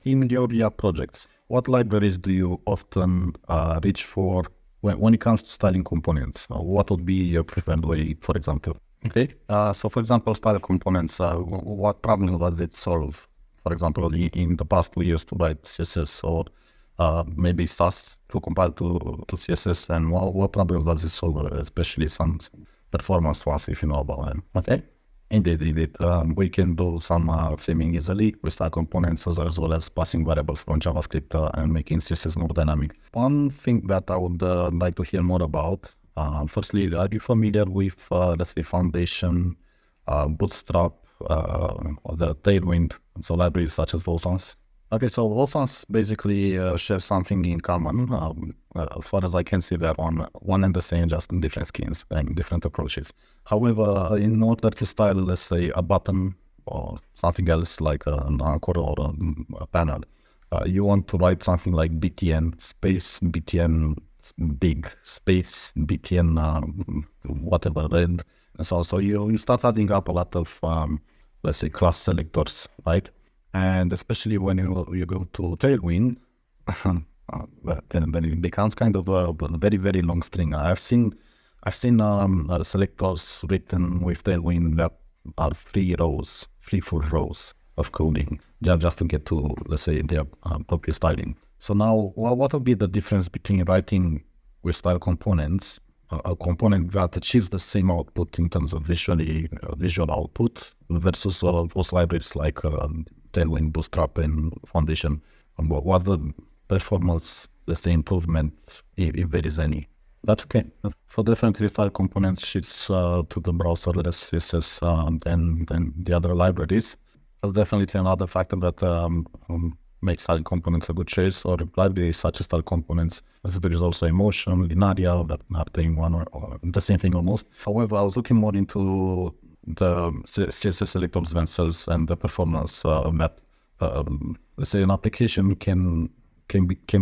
in your React projects, what libraries do you often reach for when it comes to styling components? What would be your preferred way, for example? Okay, so for example, style components, what problems does it solve? For example, in the past, we used to write CSS or maybe Sass to compile to CSS, and what problems does it solve, especially some performance ones, if you know about them. Okay, indeed. We can do some theming easily with style components as well as passing variables from JavaScript and making CSS more dynamic. One thing that I would like to hear more about, firstly, are you familiar with, let's say, Foundation, Bootstrap, or the Tailwind, so libraries such as those ones? Okay, so those ones basically share something in common. As far as I can see, they're one and the same, just in different skins and different approaches. However, in order to style, let's say, a button or something else like an anchor or a panel, you want to write something like btn space btn big space btn whatever red. And so you start adding up a lot of let's say class selectors, right? And especially when you go to Tailwind, then it becomes kind of a very, very long string. I've seen selectors written with Tailwind that are three full rows of coding just to get to, let's say, their proper styling. So now, what would be the difference between writing with style components, a component that achieves the same output in terms of visual output, versus those libraries like Tailwind, Bootstrap, and Foundation? What's the performance, let's say, improvement, if there is any? That's okay. So definitely style components shifts to the browser less CSS than the other libraries. That's definitely another factor that makes style components a good choice, or libraries such as style components. As there is also Emotion, Linaria, that are doing one or the same thing almost. However, I was looking more into the CSS selectors themselves and the performance that, let's say, an application can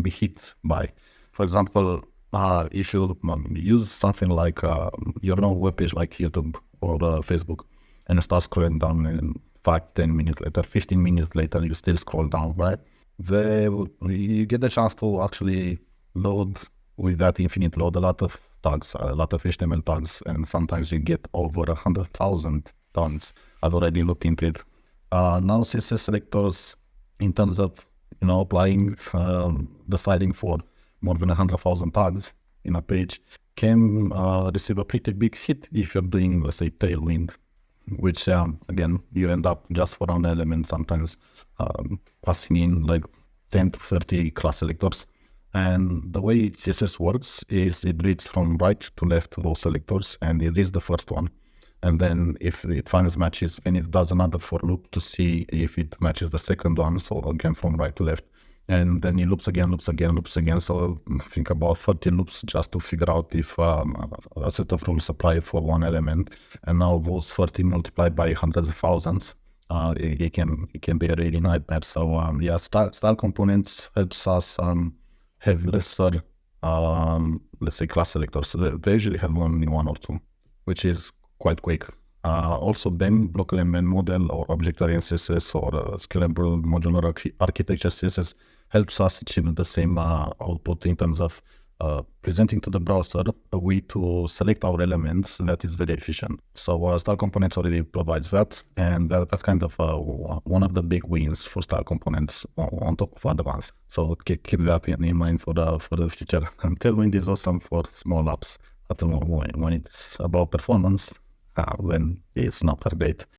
be hit by. For example, if you use something like your own webpage like YouTube or Facebook, and you start scrolling down, and 5-10 minutes later, 15 minutes later, you still scroll down, right? You get the chance to actually load with that infinite load a lot of tags, a lot of HTML tags, and sometimes you get over 100,000 tags. I've already looked into it. Now CSS selectors, in terms of applying the styling for more than 100,000 tags in a page, can receive a pretty big hit if you're doing, let's say, Tailwind, which again, you end up just for one element sometimes passing in like 10 to 30 class selectors. And the way CSS works is it reads from right to left those selectors, and it reads the first one. And then if it finds matches, then it does another for loop to see if it matches the second one. So again, from right to left. And then it loops again. So think about 30 loops just to figure out if a set of rules apply for one element. And now those 30 multiplied by hundreds of thousands, it can be a really nightmare. So yeah, style components helps us have lesser, let's say, class selectors. So they usually have only one or two, which is quite quick. Also, BEM, block element model, or object-oriented CSS, or scalable modular architecture CSS helps us achieve the same output in terms of presenting to the browser a way to select our elements that is very efficient. So style components already provides that, and that's kind of one of the big wins for style components on top of advanced. So keep that in mind for the future. And Tailwind is awesome for small apps. When it's about performance, when it's not that great.